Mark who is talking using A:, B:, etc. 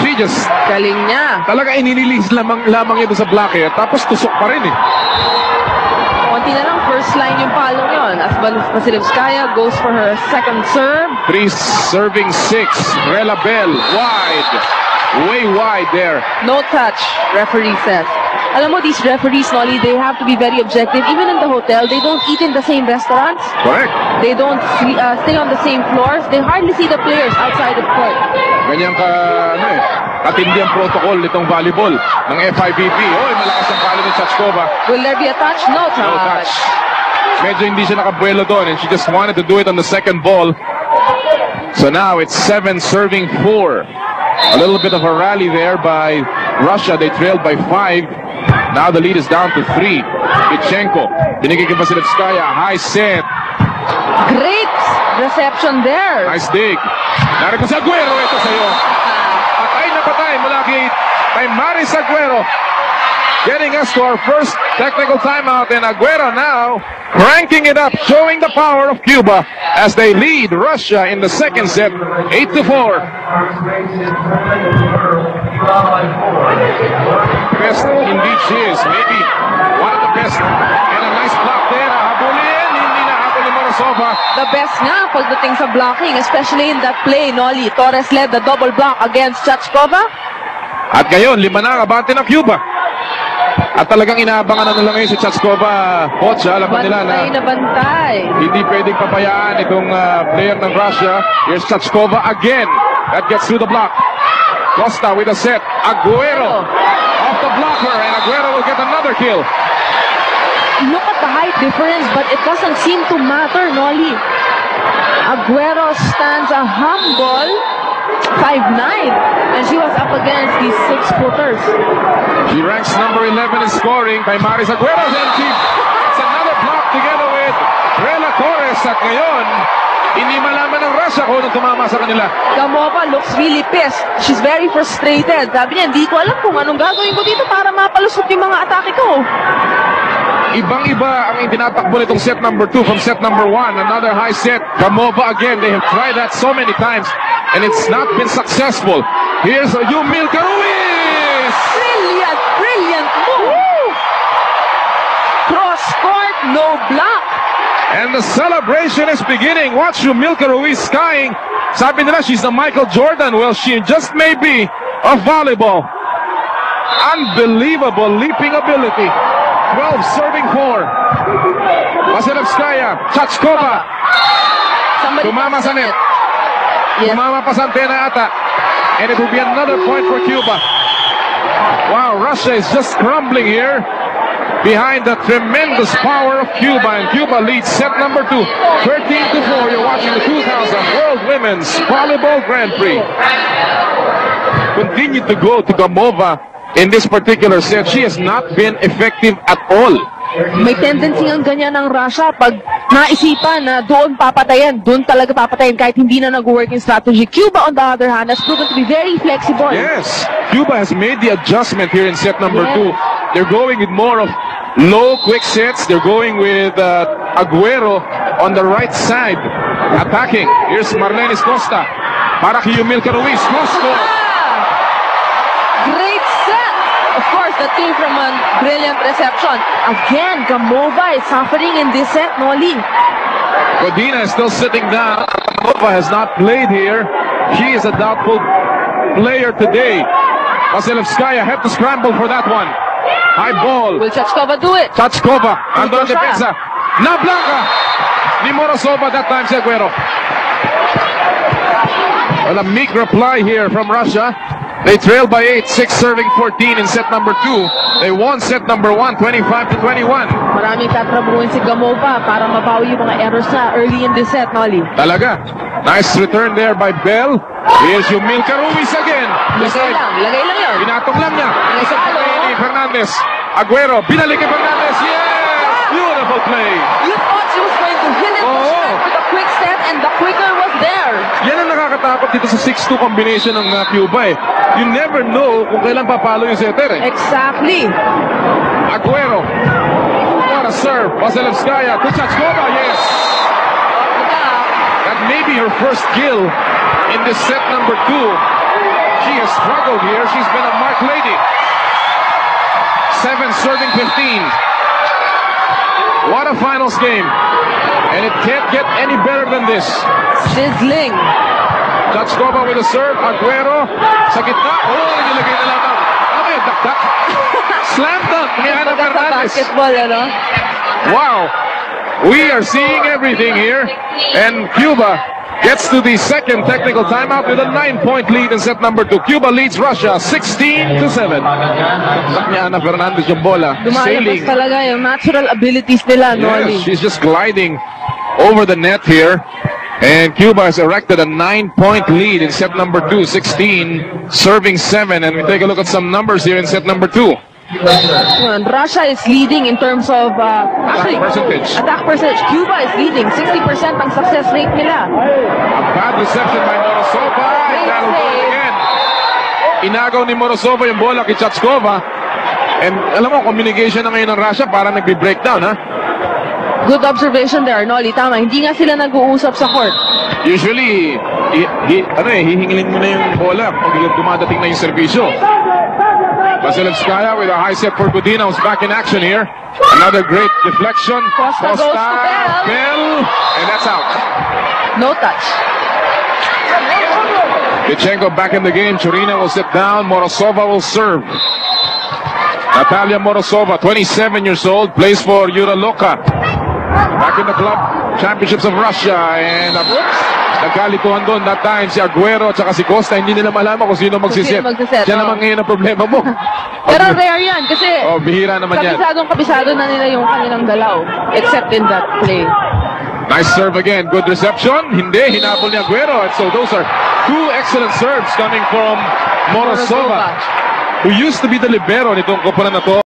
A: She just
B: Galing niya.
A: talaga ininilis lamang ito sa block eh. Tapos tusok pa rin eh.
B: Konti na lang, first line yung palong yun. As Vasilevskaya goes for her second serve.
A: 3 serving 6. Rela Bell, wide. Way wide there.
B: No touch, referee says. Alam mo, these referees, Nolly, they have to be very objective. Even in the hotel, they don't eat in the same restaurants.
A: Correct.
B: They don't stay on the same floors. They hardly see the players outside of court.
A: Ganyan katindi ang protocol nitong volleyball ng FIVB. Oy, malakas ang palo ni Chachkova.
B: Will there be a touch? No touch.
A: No touch. Medyo hindi siya nakabuelo doon and she just wanted to do it on the second ball. So now it's 7 serving 4. A little bit of a rally there by Russia. They trailed by 5. Now the lead is down to 3. Vichenko. Binigay kay Vasilevskaya. High set.
B: Great reception there.
A: Nice dig. Narito si Aguero. Ito sa'yo. Patay na patay mula kay Maris Aguero. Getting us to our first technical timeout. And Aguero now cranking it up, showing the power of Cuba as they lead Russia in the second set, 8-4. Best indeed she is. Maybe one of the best. And a nice block there. Habulin. Hindi na habol ni Morozova.
B: The best nga pagdating sa blocking, especially in that play, Nolly. Torres led the double block against Chachkova.
A: At ngayon, 5 na kabante ng Cuba. At talagang inaabangan na nila ngayon si Chachkova. Coach, alam nila na
B: Bantay.
A: hindi pwedeng papayaan itong player ng Russia. Here's Chachkova again. That gets through the block. Costa with a set. Aguero off the blocker, and Aguero will get another kill.
B: Look at the height difference, but it doesn't seem to matter, Nolly. Aguero stands a humble 5'9", and she was up against these 6-footers.
A: She ranks number 11 in scoring by Maris Aguero. Then it's another block together with Rela Torres. At ngayon, hindi malaman ng Russia kung anong tumama sa kanila.
B: Gamova looks really pissed. She's very frustrated. Sabi niya, hindi ko alam kung anong gagawin ko dito para mapalusot yung mga atake ko.
A: Ibang-iba ang tinatakbo nitong set number 2 from set number 1. Another high set. Gamova again. They have tried that so many times and it's not been successful. Here's Yumilka Ruiz!
B: Brilliant, brilliant move! Cross court, no block.
A: And the celebration is beginning. Watch Yumilka Ruiz skying. Sabi nila she's the Michael Jordan. Well, she just may be of volleyball. Unbelievable leaping ability. 12 serving 4. Vasilevskaya, Chachkova. Tumama sa net.
B: Yes.
A: Tumama pa sa antena ata. And it will be another point for Cuba. Wow, Russia is just crumbling here behind the tremendous power of Cuba. And Cuba leads set number 2, 13-4. You're watching the 2000 World Women's Volleyball Grand Prix. Continue to go to Gamova. In this particular set, she has not been effective at all.
B: May tendency ang ganyan ng Russia. Pag naisipan na doon papatayin, doon talaga papatayin kahit hindi na nag-work in strategy. Cuba, on the other hand, has proven to be very flexible.
A: Yes, Cuba has made the adjustment here in set number 2. They're going with more of low, quick sets. They're going with Aguero on the right side, attacking. Here's Marlenis Costa. Para kay Yumilka Ruiz. Costa.
B: Great set! Of course, the team from a brilliant reception. Again, Gamova is suffering in this set, Nolly.
A: Godina is still sitting down. Gamova has not played here. She is a doubtful player today. Vasilevskaya had to scramble for that one. High ball.
B: Will Chachkova do it?
A: Chachkova. Ando ang
B: Dito siya.
A: depensa. Na blanca. Ni Morozova that time si Aguero. Well, a meek reply here from Russia. They trail by 8, 6 serving 14 in set number 2. They won set number 1, 25-21.
B: Maraming tatrabuhin si Gamova para mabawi yung mga errors na early in this set, Nolly.
A: Talaga. Nice return there by Bell. Here's Yumilka Ruiz again.
B: Lagay lang yun.
A: Pinatong lang niya.
B: Sa palo.
A: Ni Fernandez. Aguero, binalik kay Fernandez. Yes! Beautiful play.
B: You thought she was going to hit it with a quick set and the quicker was there.
A: Yan ang nakakatakot dito sa 6-2 combination ng Cuba eh. You never know kung kailan papalo yung setter eh.
B: Exactly.
A: Aguero. What a serve. Vasilevskaya to Chachkova. Yes. That may be her first kill in this set number 2. She has struggled here. She's been a marked lady. 7 serving 15. What a finals game. And it can't get any better than this.
B: Sizzling.
A: Jatskova with a serve. Aguero sa gitna. Oh, nilagay na lang. Ano yun? Dakdak. Slam dunk ni Ana
B: Kumbaga sa
A: Fernandez.
B: basketball, ano?
A: Wow. We are seeing everything here. And Cuba gets to the second technical timeout with a 9-point lead in set number 2. Cuba leads Russia 16-7. Ni Ana Fernandez yung bola.
B: Lumalabas
A: Sailing.
B: talaga yung natural abilities nila, Noli.
A: Yes, she's just gliding over the net here. And Cuba has erected a 9-point lead in set number 2, 16, serving 7. And we take a look at some numbers here in set number 2.
B: Yun, Russia is leading in terms of actually,
A: percentage.
B: attack percentage. Cuba is leading. 60% ang success rate nila.
A: A bad reception by Morozova. And that'll go again. Inagaw ni Morozova yung bola kay Jatskova. And alam mo, communication na ngayon ng Russia para nagbe-breakdown, ha?
B: Good observation there, Noli. Tama, hindi nga sila nag-uusap sa court.
A: Usually, hihingilin mo na yung bola pag dumadating na yung servisyo. Vasilevskaya with a high set for Budina, who's back in action here. Another great deflection.
B: Costa goes to Bell.
A: Bell, and that's out.
B: No touch.
A: Tkachenko back in the game. Churina will sit down. Morozova will serve. Natalia Morozova, 27 years old, plays for Uraloka. Back in the club championships of Russia. And nagkalituhan doon that time si Aguero at saka si Costa. Hindi nila malaman kung sino magsiset. Yan naman ngayon ang problema mo.
B: Pero rare yan kasi
A: bihira naman yan.
B: kabisado na nila yung kanilang galaw. Except in that play.
A: Nice serve again. Good reception. Hindi. Hinabol ni Aguero. And so those are 2 excellent serves coming from Morozova, who used to be the libero nitong koponan na to.